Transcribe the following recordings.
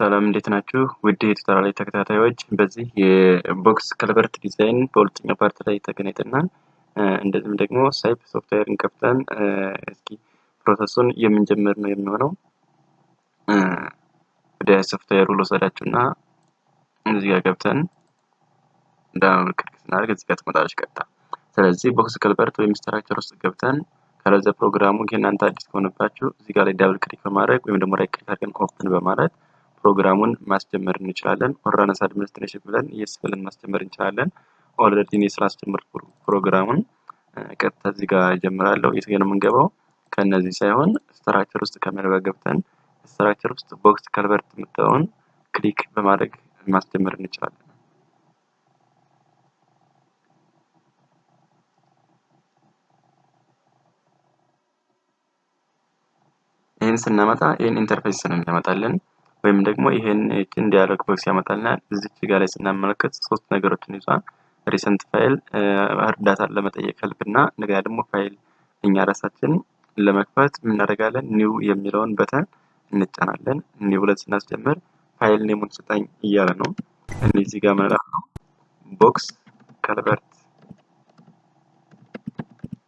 ሰላም እንዴት ናችሁ? ውድ የቱቶሪያል ላይ ተከታታዮች በዚህ የቦክስ ከልቨርት ዲዛይን በሁለተኛው ፓርት ላይ ተገናኝተናል። እንደዚህም ደግሞ ሳይፕ ሶፍትዌርን ከፍተን እስኪ ፕሮሰሱን የምንጀምር ነው የሚሆነው። ወደ ሶፍትዌሩ ልወሰዳችሁና እዚህ ጋር ገብተን ዳውን ክሊክ ስናደርግ እዚህ ጋር ትመጣለች ቀጥታ። ስለዚህ ቦክስ ከልቨርት ወይም ስትራክቸር ውስጥ ገብተን ከለዘ ፕሮግራሙ እናንተ አዲስ ከሆነባችሁ እዚህ ጋር ላይ ዳብል ክሊክ በማድረግ ወይም ደግሞ ራይት ክሊክ አድርገን ኦፕን በማለት ፕሮግራሙን ማስጀመር እንችላለን። ኦራነስ አድሚኒስትሬሽን ብለን ብለን ማስጀመር እንችላለን። ኦልሬዲ እኔ ስላስጀመርኩ ፕሮግራሙን ቀጥታ እዚህ ጋር ጀምራለሁ። የት ነው የምንገባው? ከነዚህ ሳይሆን ስትራክቸር ውስጥ ከመረበ ገብተን ስትራክቸር ውስጥ ቦክስ ከልቨርት የምትለውን ክሊክ በማድረግ ማስጀመር እንችላለን። ይሄን ስናመጣ ይሄን ኢንተርፌስ ነው የሚያመጣልን ወይም ደግሞ ይሄን ዲያሎግ ቦክስ ያመጣልናል። እዚች ጋር ላይ ስናመለከት ሶስት ነገሮችን ይዟል። ሪሰንት ፋይል እርዳታ ለመጠየቅ ፈልግና እንደገና ደግሞ ፋይል እኛ ራሳችን ለመክፈት ምን እናደርጋለን? ኒው የሚለውን በተን እንጫናለን። ኒው ብለን ስናስጀምር ፋይል ኔሙን ስጠኝ እያለ ነው። እዚህ ጋር ማለት ነው ቦክስ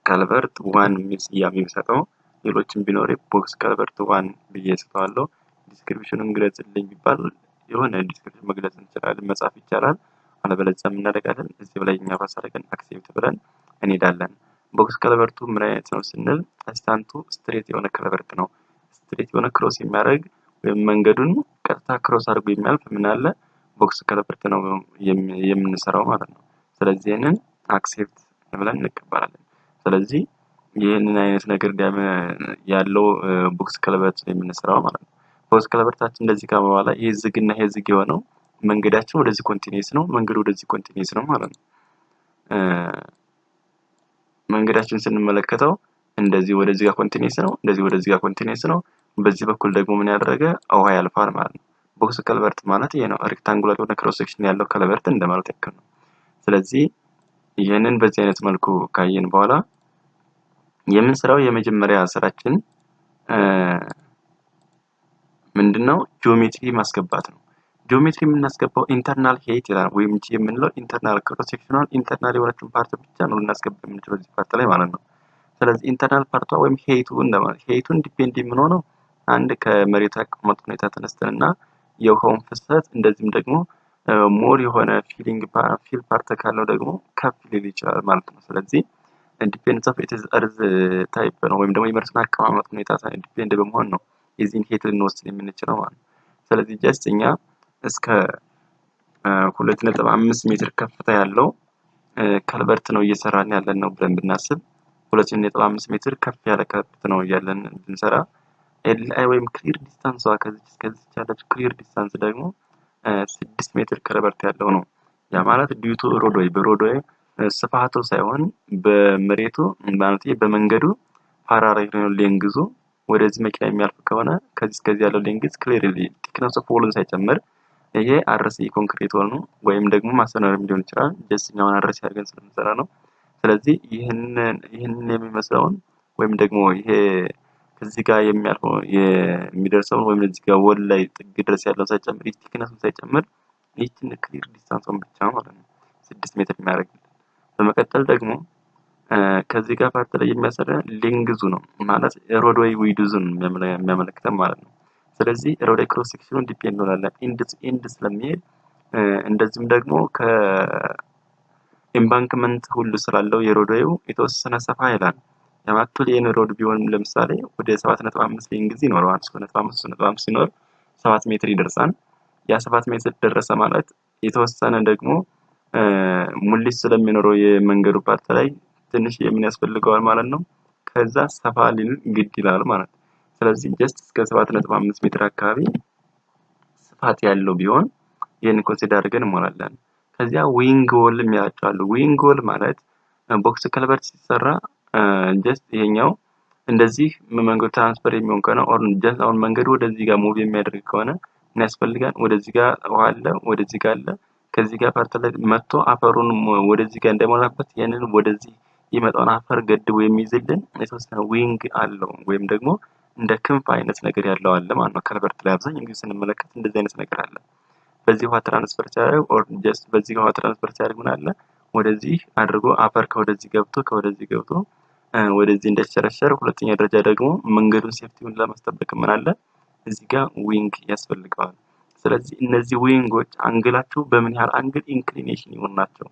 ከልቨርት ዋን ሚስ የሚሰጠው ሌሎችም ቢኖር ቦክስ ከልቨርት ዋን ብዬ ሰጠዋለሁ። ዲስክሪፕሽኑን ግለጽልኝ ቢባል የሆነ ዲስክሪፕሽን መግለጽ እንችላለን፣ መጻፍ ይቻላል። አለበለዚያ ምን እናደርጋለን? እዚህ ላይ እኛ ባሳረገን አክሴፕት ብለን እንሄዳለን። ቦክስ ከልቨርቱ ምን አይነት ነው ስንል ስታንቱ ስትሬት የሆነ ከልቨርት ነው። ስትሬት የሆነ ክሮስ የሚያደርግ ወይም መንገዱን ቀጥታ ክሮስ አድርጎ የሚያልፍ ምን አለ ቦክስ ከልቨርት ነው የምንሰራው ማለት ነው። ስለዚህ ይሄንን አክሴፕት ብለን እንቀበላለን። ስለዚህ ይሄንን አይነት ነገር ያለው ቦክስ ከልቨርት የምንሰራው ማለት ነው። ቦክስ ከልቨርታችን እንደዚህ ከመባላ ይሄ ዝግና ይሄ ዝግ የሆነው መንገዳችን ወደዚህ ኮንቲኒዩስ ነው፣ መንገዱ ወደዚህ ኮንቲኒዩስ ነው ማለት ነው። መንገዳችን ስንመለከተው እንደዚህ ወደዚህ ጋር ኮንቲኒዩስ ነው፣ እንደዚህ ወደዚህ ጋር ኮንቲኒዩስ ነው። በዚህ በኩል ደግሞ ምን ያደረገ ውሃ ያልፋል ማለት ነው። ቦክስ ከልቨርት ማለት ይሄ ነው። ሬክታንጉላር የሆነ ክሮስ ሴክሽን ያለው ከልቨርት እንደማለት ያክል ነው። ስለዚህ ይሄንን በዚህ አይነት መልኩ ካየን በኋላ የምንሰራው የመጀመሪያ ስራችን ምንድነው? ጂኦሜትሪ ማስገባት ነው። ጂኦሜትሪ የምናስገባው ኢንተርናል ሄይት ይላል ወይም ጂ የምንለው ኢንተርናል ክሮስ ሴክሽናል ኢንተርናል የሆነችን ፓርት ብቻ ነው ልናስገባ የምንችለው እዚህ ፓርት ላይ ማለት ነው። ስለዚህ ኢንተርናል ፓርቷ ወይም ሄይቱ እንደማለት ሄይቱን ዲፔንድ የምንሆነው አንድ ከመሬት አቀማመጥ ሁኔታ ተነስተንና የውሃውን ፍሰት እንደዚህም ደግሞ ሞር የሆነ ፊል ፓርት ካለው ደግሞ ከፍ ሊል ይችላል ማለት ነው። ስለዚህ ዲፔንድስ ኦፍ ኢት ኢዝ እርዝ ታይፕ ነው ወይም ደግሞ የመሬቱን አቀማመጥ ሁኔታ ዲፔንድ በመሆን ነው የዚህን ሄት ልንወስድ የምንችለው ማለት ነው። ስለዚህ ጀስት እኛ እስከ 2.5 ሜትር ከፍታ ያለው ከልቨርት ነው እየሰራን ያለን ነው ብለን ብናስብ 2.5 ሜትር ከፍ ያለ ከልቨርት ነው እያለን ብንሰራ ኤልአይ ወይም ክሊር ዲስታንስ ከዚህ ያለች ክሊር ዲስታንስ ደግሞ 6 ሜትር ከልቨርት ያለው ነው። ያ ማለት ዲዩቱ ሮድዌይ በሮድዌይ ስፋቱ ሳይሆን በመሬቱ ማለት በመንገዱ ፓራሌል ነው ሌንግዙ ወደዚህ መኪና የሚያልፍ ከሆነ ከዚህ እስከዚህ ያለው ሌንግዝ ክሊርሊ ቲክነስ ኦፍ ዎሉን ሳይጨምር ይሄ አርሲ ኮንክሪት ዎል ነው ወይም ደግሞ ማሰነርም ሊሆን ይችላል። ጀስትኛውን አርሲ አድርገን ስለምንሰራ ነው። ስለዚህ ይሄንን የሚመስለውን ወይም ደግሞ ይሄ ከዚህ ጋር የሚያልፈው የሚደርሰውን ወይም እዚህ ጋር ወል ላይ ጥግ ድረስ ያለው ሳይጨምር ቲክነሱን ሳይጨምር ይህችን ክሊር ዲስታንሱን ብቻ ማለት ነው 6 ሜትር የሚያደርግልን። በመቀጠል ደግሞ ከዚህ ጋር ፓርት ላይ የሚያሰራን ሌንግዙ ነው ማለት ሮድዌይ ዊድዙን የሚያመለክተን ማለት ነው። ስለዚህ ሮድዌይ ክሮስ ሴክሽኑን ዲፔንድ ሆናለን ኢንድ ስለሚሄድ እንደዚህም ደግሞ ከኤምባንክመንት ሁሉ ስላለው የሮድዌዩ የተወሰነ ሰፋ ይላል። ያማክል የኔ ሮድ ቢሆን ለምሳሌ ወደ 7.5 ሌንግዝ ይኖረዋል። 7.5 ሲኖር 7 ሜትር ይደርሳል። ያ 7 ሜትር ደረሰ ማለት የተወሰነ ደግሞ ሙሊስ ስለሚኖረው የመንገዱ ፓርት ላይ ትንሽ የምን ያስፈልገዋል ማለት ነው። ከዛ ሰፋ ሊል ግድ ይላል ማለት ነው። ስለዚህ ጀስት እስከ 7.5 ሜትር አካባቢ ስፋት ያለው ቢሆን ይሄን ኮንሲደር አድርገን እንሞላለን። ከዚያ ዊንግ ዎል የሚያጫሉ ዊንግ ዎል ማለት ቦክስ ከልቨርት ሲሰራ ጀስት ይሄኛው እንደዚህ መንገዱ ትራንስፈር የሚሆን ከሆነ ኦር ጀስት አሁን መንገዱ ወደዚህ ጋር ሙቭ የሚያደርግ ከሆነ ምን ያስፈልጋል? ወደዚህ ጋር ውሃ አለ፣ ወደዚህ ጋር አለ። ከዚህ ጋር ፓርት ላይ መጥቶ አፈሩን ወደዚህ ጋር እንዳይሞላበት ያንን ወደዚህ የመጣውን አፈር ገድቦ የሚይዝልን የተወሰነ ዊንግ አለው ወይም ደግሞ እንደ ክንፍ አይነት ነገር ያለው አለ ማለት ነው። ከልቨርት ላይ አብዛኛውን ጊዜ ስንመለከት እንደዚህ አይነት ነገር አለ። በዚህ ውሃ ትራንስፈር ሲያደርግ ኦር ጀስት በዚህ ውሃ ትራንስፈር ሲያደርግ ምን አለ ወደዚህ አድርጎ አፈር ከወደዚህ ገብቶ ወደዚህ እንደተሸረሸረ፣ ሁለተኛ ደረጃ ደግሞ መንገዱን ሴፍቲውን ለማስጠበቅ ምን አለ እዚህ ጋር ዊንግ ያስፈልገዋል። ስለዚህ እነዚህ ዊንጎች አንግላቸው በምን ያህል አንግል ኢንክሊኔሽን ይሆን ናቸው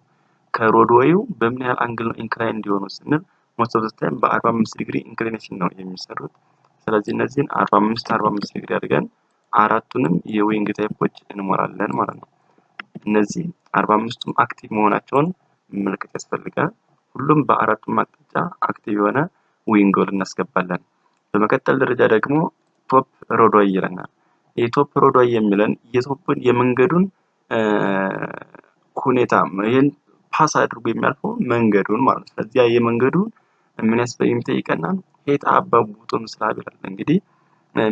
ከሮድዌዩ በምን ያህል አንግል ነው ኢንክላይን እንዲሆኑ ስንል ሞስት ኦፍ ዘ ታይም በ45 ዲግሪ ኢንክሊኔሽን ነው የሚሰሩት። ስለዚህ እነዚህን 45 ዲግሪ አድርገን አራቱንም የዊንግ ታይፖች እንሞላለን ማለት ነው። እነዚህ 45ቱም አክቲቭ መሆናቸውን መመልከት ያስፈልጋል። ሁሉም በአራቱም አቅጣጫ አክቲቭ የሆነ ዊንጎል እናስገባለን። በመቀጠል ደረጃ ደግሞ ቶፕ ሮድዌይ ይለናል። የቶፕ ሮድዌይ የሚለን የመንገዱን ሁኔታ ይሄን ፓስ አድርጎ የሚያልፈው መንገዱን ማለት ነው። ስለዚህ የመንገዱን ምን ይጠይቀናል ሄት አባብ ቦቶም ስላብ ይላል። እንግዲህ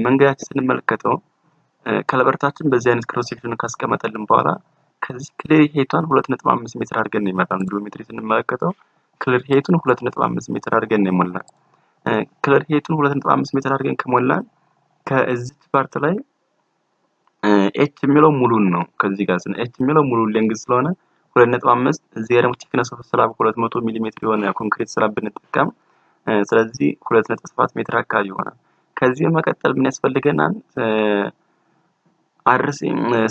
መንገዳችን ስንመለከተው ከልቨርታችን በዚህ አይነት ክሮስ ሴክሽን ካስቀመጠልን በኋላ ከዚህ ክሊር ሄቷን 2.5 ሜትር አድርገን ነው የመጣን። ጂኦሜትሪ ስንመለከተው ክሊር ሄቱን 2.5 ሜትር አድርገን ነው የሞላን። ክሊር ሄቱን 2.5 ሜትር አድርገን ከሞላን ከዚህ ፓርት ላይ ኤች የሚለው ሙሉን ነው። ከዚህ ጋር ኤች የሚለው ሙሉ ሌንግዝ ስለሆነ 2.5 እዚህ ጋር ደግሞ ቲክነስ ኦፍ ስላብ 200 ሚሊ ሜትር የሆነ ኮንክሪት ስላብ ብንጠቀም ስለዚህ 2.7 ሜትር አካባቢ ይሆናል። ከዚህ መቀጠል ምን ያስፈልገናል? አርሲ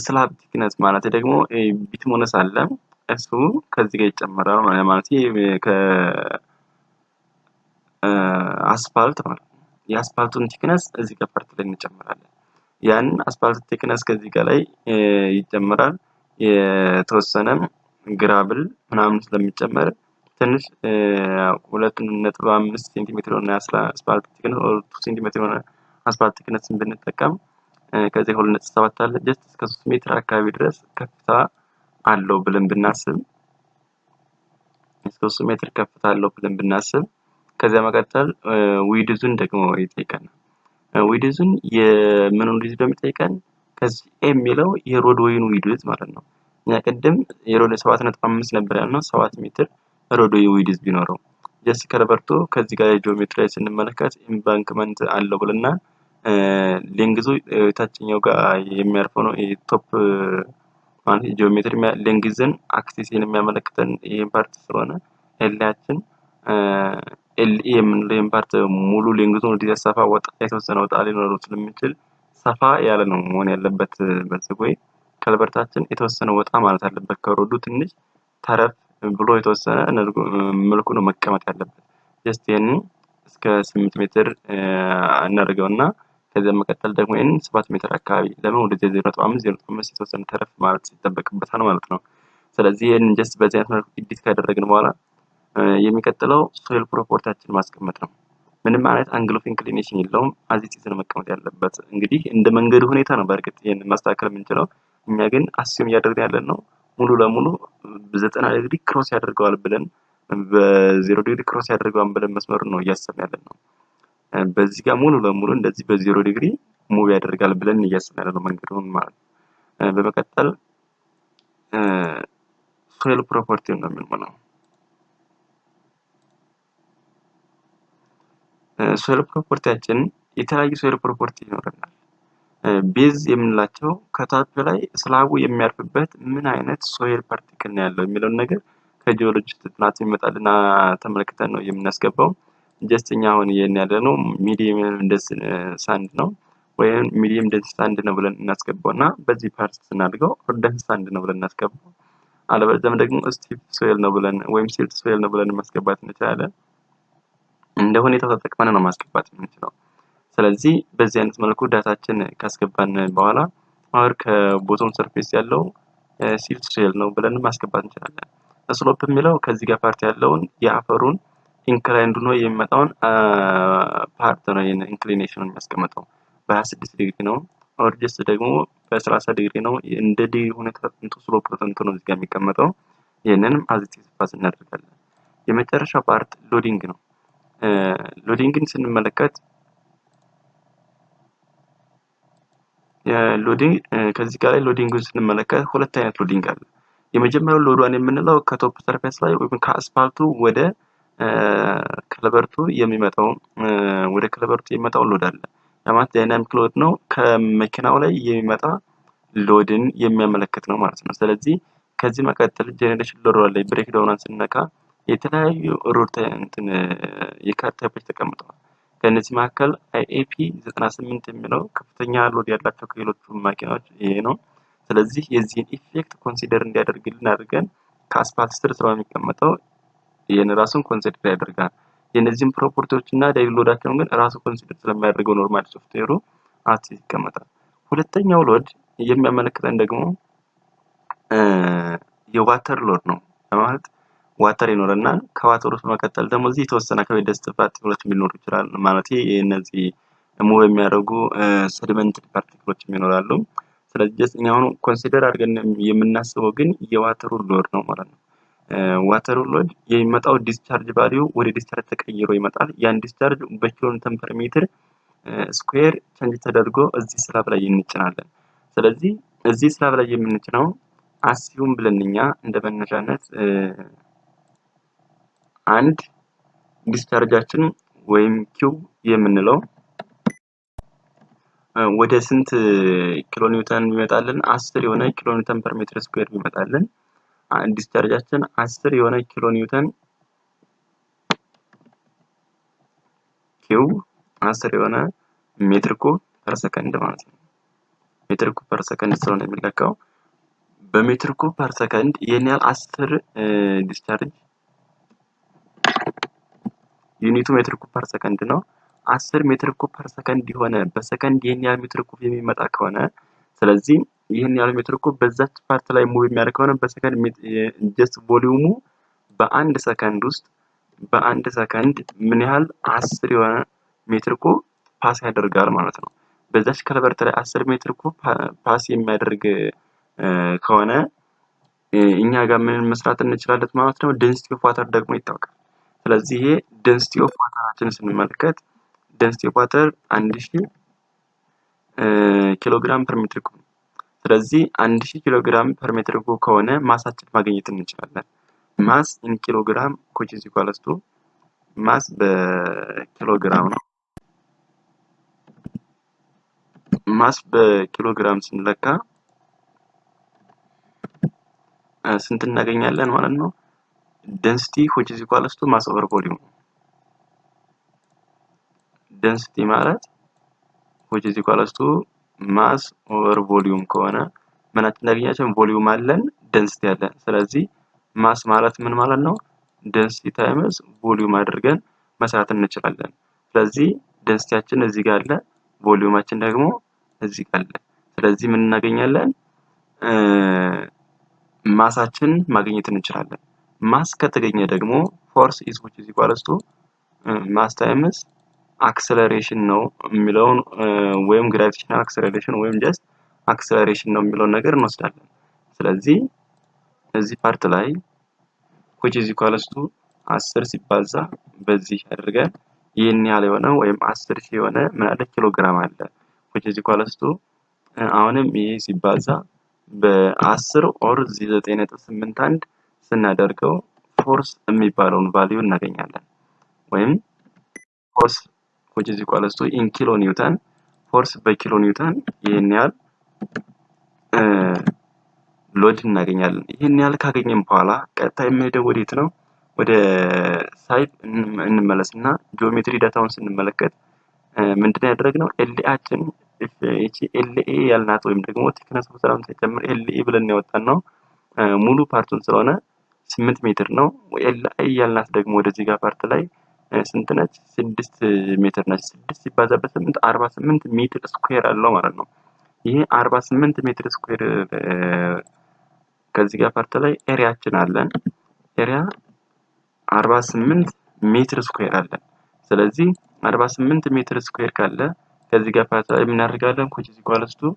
ስላብ ቲክነስ ማለት ደግሞ ቢትሞነስ አለ እሱ ከዚህ ጋር ይጨመራል ማለት አስፋልት ማለት ነው። የአስፋልቱን ቲክነስ እዚህ ጋር ፓርት ላይ እንጨምራለን። ያን አስፋልት ቲክነስ ከዚህ ጋር ላይ ይጨምራል። የተወሰነ ግራብል ምናምን ስለሚጨመር ትንሽ 2.5 ሴንቲሜትር የሆነ አስፋልት ቲክነስ 2 ሴንቲሜትር የሆነ አስፋልት ቲክነስን ብንጠቀም ከዚህ 2.7 አለ ጀስት እስከ 3 ሜትር አካባቢ ድረስ ከፍታ አለው ብለን ብናስብ እስከ 3 ሜትር ከፍታ አለው ብለን ብናስብ ከዚያ መቀጠል ዊድዙን ደግሞ ይጠይቀናል። ዊድዙን የምኑን ዊድዝ በሚጠይቀን ከዚህ የሚለው የሮድዌይን ዊድዝ ማለት ነው። እኛ ቅድም የሮድዌይ 7.5 ነበር ያልነው 7 ሜትር ሮድዌይ ዊድዝ ቢኖረው ጀስት ከልቨርቱ ከዚህ ጋር ጂኦሜትሪ ላይ ስንመለከት ኢምባንክመንት አለው ብለና ሌንግዙ ታችኛው ጋር የሚያርፈው ነው። ቶፕ ማለት ጂኦሜትሪ ሌንግዝን አክሲስን የሚያመለክተን ይሄን ፓርት ስለሆነ ኤልያችን ኤልኢ የምንለው ፓርት ሙሉ ሌንግዙን ወደ ሰፋ ወጣ የተወሰነ ወጣ ሊኖረው ስለሚችል ሰፋ ያለ ነው መሆን ያለበት። በዚህ ወይ ከልቨርታችን የተወሰነ ወጣ ማለት አለበት ከሮዱ ትንሽ ተረፍ ብሎ የተወሰነ መልኩ ነው መቀመጥ ያለበት። ጀስት ይሄን እስከ 8 ሜትር እናደርገውና ከዚያ መቀጠል ደግሞ ይሄን 7 ሜትር አካባቢ ለምን ወደ 0.5 የተወሰነ ተረፍ ማለት ይጠበቅበታል ማለት ነው። ስለዚህ ይሄን ጀስት በዚህ አይነት መልኩ ኤዲት ካደረግን በኋላ የሚቀጥለው ሶይል ፕሮፐርቲያችን ማስቀመጥ ነው። ምንም ማለት አንግል ኦፍ ኢንክሊኔሽን የለውም አዚቲዝ ነው መቀመጥ ያለበት። እንግዲህ እንደ መንገዱ ሁኔታ ነው በርግጥ ይሄን ማስተካከል የምንችለው። እኛ ግን አስዩም እያደረግን ያለን ነው ሙሉ ለሙሉ በ90 ዲግሪ ክሮስ ያደርገዋል ብለን በ0 ዲግሪ ክሮስ ያደርገዋል ብለን መስመሩ ነው እያሰብን ያለን ነው። በዚህ ጋር ሙሉ ለሙሉ እንደዚህ በ0 ዲግሪ ሙቭ ያደርጋል ብለን እያሰብን ያለን ነው መንገዱን ማለት ነው። በመቀጠል ሶይል ፕሮፐርቲውን ነው የምንሞላው። ሶይል ፕሮፐርቲያችን የተለያዩ ሶይል ፕሮፐርቲ ይኖረናል። ቤዝ የምንላቸው ከታች ላይ ስላቡ የሚያርፍበት ምን አይነት ሶይል ፓርቲክል ነው ያለው የሚለውን ነገር ከጂኦሎጂስት ጥናት ይመጣልና ተመልክተን ነው የምናስገባው። ጀስት እኛ አሁን ያለነው ሚዲየም ደንስ ሳንድ ነው ወይም ሚዲየም ደንስ ሳንድ ነው ብለን እናስገባውና በዚህ ፓርት ስናድርገው ደንስ ሳንድ ነው ብለን እናስገባው። አለበለዚያም ደግሞ ስቲፕ ሶይል ነው ብለን ወይም ሲልት ሶይል ነው ብለን ማስገባት እንችላለን። እንደ ሁኔታው ተጠቅመን ነው ማስገባት የምንችለው። ስለዚህ በዚህ አይነት መልኩ ዳታችን ካስገባን በኋላ አሁን ከቦቶም ሰርፌስ ያለው ሲልት ሶይል ነው ብለን ማስገባት እንችላለን። ስሎፕ የሚለው ከዚህ ጋር ፓርት ያለውን የአፈሩን ኢንክላይንድ ሆኖ የሚመጣውን ፓርት ነው ኢንክሊኔሽኑን የሚያስቀምጠው። በ26 ዲግሪ ነው ኦር ጀስት ደግሞ በ30 ዲግሪ ነው። እንደ ዲግሪ ሁኔታ ተጠንቶ ስሎፕ ተጠንቶ ነው እዚህ ጋር የሚቀመጠው። ይሄንንም አዚቲቭ ፓስ እናደርጋለን። የመጨረሻው ፓርት ሎዲንግ ነው። ሎዲንግን ስንመለከት ሎዲንግ ከዚህ ጋር ላይ ሎዲንግን ስንመለከት ሁለት አይነት ሎዲንግ አለ። የመጀመሪያው ሎድዋን የምንለው ከቶፕ ሰርፌስ ላይ ወይም ከአስፋልቱ ወደ ክለቨርቱ የሚመጣው ሎድ አለ። ያማት ዳይናሚክ ሎድ ነው ከመኪናው ላይ የሚመጣ ሎድን የሚያመለክት ነው ማለት ነው። ስለዚህ ከዚህ መቀጠል ጄኔሬሽን ሎድ ላይ ብሬክ ዳውን ስንነካ የተለያዩ ሮድ የካር ታይፖች ተቀምጠዋል። ከነዚህ መካከል IAP 98 የሚለው ከፍተኛ ሎድ ያላቸው ከሌሎቹ ማኪናዎች ይሄ ነው። ስለዚህ የዚህን ኢፌክት ኮንሲደር እንዲያደርግልን አድርገን ከአስፓልት ስር ስለሆነ የሚቀመጠው ይሄን ራሱን ኮንሲደር ያደርጋል። የነዚህን ፕሮፐርቲዎች እና ዳይል ሎዳቸውን ግን ራሱ ኮንሲደር ስለማያደርገው ኖርማል ሶፍትዌሩ አት ይቀመጣል። ሁለተኛው ሎድ የሚያመለክተን ደግሞ የዋተር ሎድ ነው ማለት ዋተር ይኖርና ከዋተር ውስጥ መቀጠል ደግሞ እዚህ የተወሰነ ከቤደስት ፓርቲክሎች ሊኖሩ ይችላል ማለት እነዚህ ሙቭ የሚያደርጉ ሰዲመንት ፓርቲክሎች ይኖራሉ። ስለዚህ እኛ አሁን ኮንሲደር አድርገን የምናስበው ግን የዋተር ሎድ ነው ማለት ነው። ዋተር ሎድ የሚመጣው ዲስቻርጅ ቫልዩ ወደ ዲስቻርጅ ተቀይሮ ይመጣል። ያን ዲስቻርጅ በኪሎ ኒውተን ፐር ሜትር ስኩዌር ቼንጅ ተደርጎ እዚህ ስላብ ላይ እንጭናለን። ስለዚህ እዚህ ስላብ ላይ የምንጭነው አሲዩም ብለንኛ እንደ መነሻነት አንድ ዲስቻርጃችን ወይም ኪው የምንለው ወደ ስንት ኪሎ ኒውተን ይመጣልን? 10 የሆነ ኪሎ ኒውተን ፐር ሜትር ስኩዌር ይመጣልን። ዲስቻርጃችን 10 የሆነ ኪሎ ኒውተን ኪው 10 የሆነ ሜትር ኩብ ፐር ሰከንድ ማለት ነው። ሜትር ኩብ ፐር ሰከንድ ስለሆነ የሚለካው በሜትር ኩብ ፐር ሰከንድ ይሄን ያህል 10 ዲስቻርጅ ዩኒቱ ሜትር ኩብ ፐር ሰከንድ ነው። 10 ሜትር ኩብ ፐር ሰከንድ የሆነ በሰከንድ ይሄን ያህል ሜትር ኩብ የሚመጣ ከሆነ ስለዚህ ይሄን ያህል ሜትር ኩብ በዛች ፓርት ላይ ሙቭ የሚያደርግ ከሆነ በሰከንድ ጀስት ቮሊዩሙ በአንድ ሰከንድ ውስጥ በአንድ ሰከንድ ምን ያህል 10 የሆነ ሜትር ኩብ ፓስ ያደርጋል ማለት ነው። በዛች ከልቨርት ላይ 10 ሜትር ኩብ ፓስ የሚያደርግ ከሆነ እኛ ጋር ምን መስራት እንችላለን ማለት ነው። ዴንሲቲ ኦፍ ዋተር ደግሞ ይታወቃል። ስለዚህ ይሄ ዴንሲቲ ኦፍ ዋተራችንን ስንመለከት ዴንሲቲ ኦፍ ዋተር 1000 ኪሎ ግራም ፐር ሜትር ኩብ። ስለዚህ 1000 ኪሎ ግራም ፐር ሜትር ኩብ ከሆነ ማሳችን ማግኘት እንችላለን። ማስ ኢን ኪሎ ግራም which is equals to ማስ በኪሎ ግራም ነው። ማስ በኪሎ ግራም ስንለካ ስንት እናገኛለን ማለት ነው? density which is equals to mass over volume። density ማለት which is equals to mass over volume ከሆነ ምናችን እናገኛለን? ቮሊዩም አለን density አለን። ስለዚህ ማስ ማለት ምን ማለት ነው? density times ቮሊዩም አድርገን መስራት እንችላለን። ስለዚህ density-ያችን እዚህ ጋር አለ፣ ቮሊዩማችን ደግሞ እዚህ ጋር አለ። ስለዚህ ምን እናገኛለን? ማሳችን ማግኘት እንችላለን። ማስ ከተገኘ ደግሞ ፎርስ is which is equals to ማስ ታይምስ አክሰለሬሽን ነው የሚለውን ወይም ግራቪቴሽናል አክሰለሬሽን ወይም ጀስት አክሰለሬሽን ነው የሚለውን ነገር እንወስዳለን። ስለዚህ እዚህ ፓርት ላይ which is equals to 10 ሲባዛ በዚህ አድርገን ይሄን ያህል የሆነ ወይም 10 የሆነ ምን አለ ኪሎ ግራም አለ which is equals to አሁንም ይሄ ሲባዛ በ10 ኦር 9.81 ስናደርገው ፎርስ የሚባለውን ቫልዩ እናገኛለን። ወይም ፎርስ which is equals to in ኪሎ ኒውተን ፎርስ በኪሎ ኒውተን ይሄን ያህል ሎድ እናገኛለን። ይሄን ያህል ካገኘን በኋላ ቀጥታ የምንሄደው ወዴት ነው? ወደ ሳይት እንመለስና ጂኦሜትሪ ዳታውን ስንመለከት ምንድነው ያደረግነው? ኤልኤያችን እቺ ኤልኤ ያልናት ወይም ደግሞ ቴክነስ ሰላም ተጨምር ኤልኤ ብለን ያወጣነው ሙሉ ፓርቱን ስለሆነ 8 ሜትር ነው። ኤልአይ ያልናት ደግሞ ወደዚህ ጋር ፓርት ላይ ስንት ነች? 6 ሜትር ነች። 6 ሲባዛ በ8 48 ሜትር ስኩዌር አለው ማለት ነው። ይሄ 48 ሜትር ስኩዌር ከዚህ ጋር ፓርት ላይ ኤሪያችን አለን። ኤሪያ 48 ሜትር ስኩዌር አለን። ስለዚህ 48 ሜትር ስኩዌር ካለ ከዚህ ጋር ፓርት ላይ ምን እናደርጋለን? which is equals to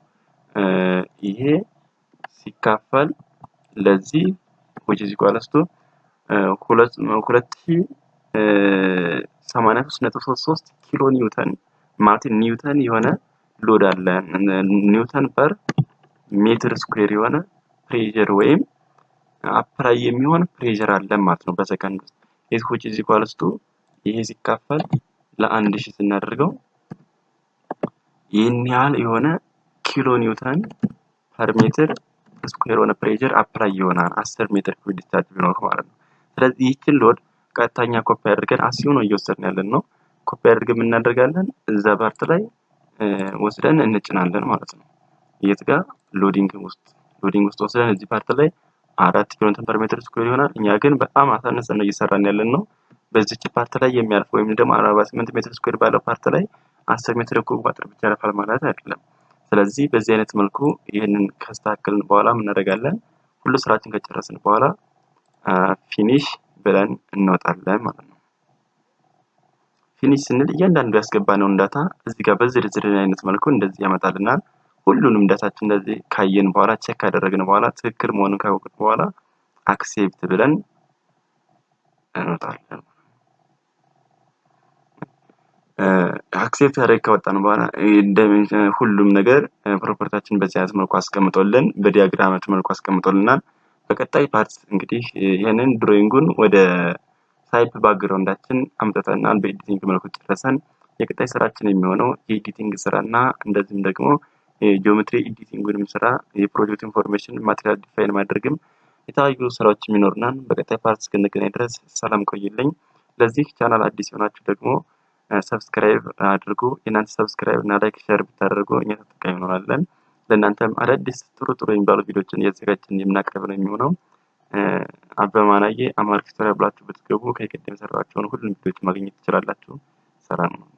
ይሄ ሲካፈል ለዚህ which is equals to 2083.33 ኪሎ ኒውተን ማለት ኒውተን የሆነ ሎድ አለ። ኒውተን ፐር ሜትር ስኩዌር የሆነ ፕሬሸር ወይም አፕላይ የሚሆን ፕሬሸር አለ ማለት ነው በሰከንድ ውስጥ። ይሄ which is equals to ይሄ ሲካፈል ለ1000 ስናደርገው ይህን ያህል የሆነ ኪሎ ኒውተን ፐር ሜትር ስኩዌር የሆነ ፕሬሸር አፕላይ ይሆናል 10 ሜትር ኪዩብ ዲስቻርጅ ቢኖር ማለት ነው። ስለዚህ ይህችን ሎድ ቀጥታኛ ኮፒ አድርገን አሲዩ ነው እየወሰድን ያለን ነው። ኮፒ አድርገን ምን እናደርጋለን እዛ ፓርት ላይ ወስደን እንጭናለን ማለት ነው። የት ጋር ሎዲንግ ውስጥ ወስደን እዚህ ፓርት ላይ 4 ኪሎ ኒውተን ፐር ሜትር ስኩዌር ይሆናል። እኛ ግን በጣም አሳነሰን ነው እየሰራን ያለን ነው። በዚህች ፓርት ላይ የሚያልፍ ወይም ደግሞ 48 ሜትር ስኩዌር ባለው ፓርት ላይ 10 ሜትር ኩብ ቋጥር ብቻ ያልፋል ማለት አይደለም። ስለዚህ በዚህ አይነት መልኩ ይሄንን ካስተካከልን በኋላ ምን እናደርጋለን ሁሉ ስራችን ከጨረስን በኋላ ፊኒሽ ብለን እንወጣለን ማለት ነው። ፊኒሽ ስንል እያንዳንዱ ያስገባነውን ዳታ እዚህ ጋር በዝርዝር አይነት መልኩ እንደዚህ ያመጣልናል። ሁሉንም ዳታችን እንደዚህ ካየን በኋላ ቼክ ካደረግን በኋላ ትክክል መሆኑን ካወቅን በኋላ አክሴፕት ብለን እንወጣለን። አክሴፕት አድርገን ከወጣን በኋላ ሁሉም ነገር ፕሮፐርቲያችን በዚህ አይነት መልኩ አስቀምጦልን በዲያግራማት መልኩ አስቀምጦልናል። በቀጣይ ፓርት እንግዲህ ይሄንን ድሮይንጉን ወደ ሳይፕ ባክግራውንዳችን አምጥተናል። በኤዲቲንግ መልኩ ጨርሰን የቀጣይ ስራችን የሚሆነው የኤዲቲንግ ስራና እንደዚህም ደግሞ የጂኦሜትሪ ኤዲቲንግንም ስራ የፕሮጀክት ኢንፎርሜሽን ማቴሪያል ዲፋይን ማድረግም የተለያዩ ስራዎች የሚኖርናል። በቀጣይ ፓርት እስክንገናኝ ድረስ ሰላም ቆይልኝ። ለዚህ ቻናል አዲስ የሆናችሁ ደግሞ ሰብስክራይብ አድርጉ። የእናንተ ሰብስክራይብ እና ላይክ ሼር ብታደርጉ እኛ ተጠቃሚ እንሆናለን። ለእናንተም አዳዲስ ጥሩ የሚባሉ ቪዲዮዎችን እያዘጋጀን የምናቀርብ ነው የሚሆነው። አበበ ማናዬ አምሃሪክ ቱቶሪያል ብላችሁ ብትገቡ ከቀደም የሰራኋቸውን ሁሉንም ቪዲዮዎች ማግኘት ትችላላችሁ። ሰላም ነው።